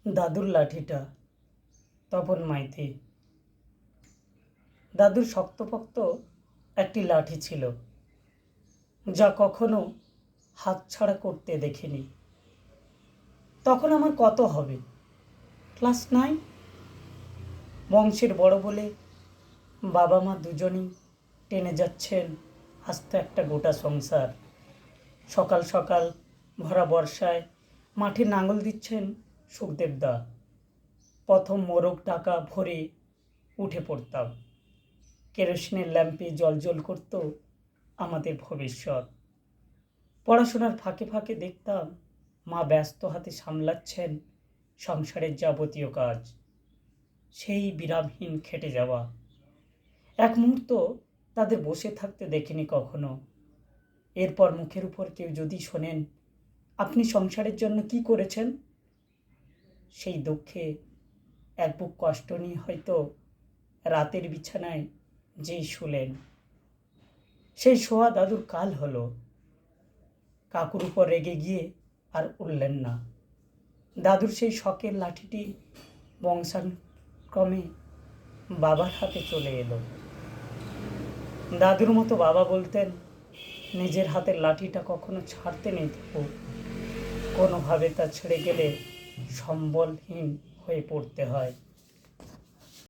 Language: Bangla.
দাদুর লাঠিটা। তপন মাইতি। দাদুর শক্তপোক্ত একটি লাঠি ছিল, যা কখনো হাতছাড়া করতে দেখিনি। তখন আমার কত হবে, ক্লাস 9। বংশের বড় বলে বাবা মা দুজনেই টেনে যাচ্ছেন আস্ত একটা গোটা সংসার। সকাল সকাল ভরা বর্ষায় মাঠে নাঙল দিচ্ছেন সুখদেবদা। প্রথম মোরগ টাকা ভরে উঠে পড়তাম। কেরোসিনের ল্যাম্পে জ্বলজ্বল করত আমাদের ভবিষ্যৎ। পড়াশোনার ফাঁকে ফাঁকে দেখতাম মা ব্যস্ত হাতে সামলাচ্ছেন সংসারের যাবতীয় কাজ। সেই বিরামহীন খেটে যাওয়া। এক মুহূর্ত তাদের বসে থাকতে দেখিনি কখনো। এরপর মুখের উপর কেউ যদি শোনেন, আপনি সংসারের জন্য কি করেছেন, সেই দুঃখে এক বুক কষ্ট নিয়ে হয়তো রাতের বিছানায় যেই শুলেন, সেই শোয়া দাদুর কাল হলো। কাকুর উপর রেগে গিয়ে আর উঠলেন না। দাদুর সেই শখের লাঠিটি বংশানুক্রমে বাবার হাতে চলে এলো। দাদুর মতো বাবা বলতেন, নিজের হাতের লাঠিটা কখনো ছাড়তে নেই তবু, কোনোভাবে তা ছেড়ে গেলে সম্বলহীন হয়ে পড়তে হয়।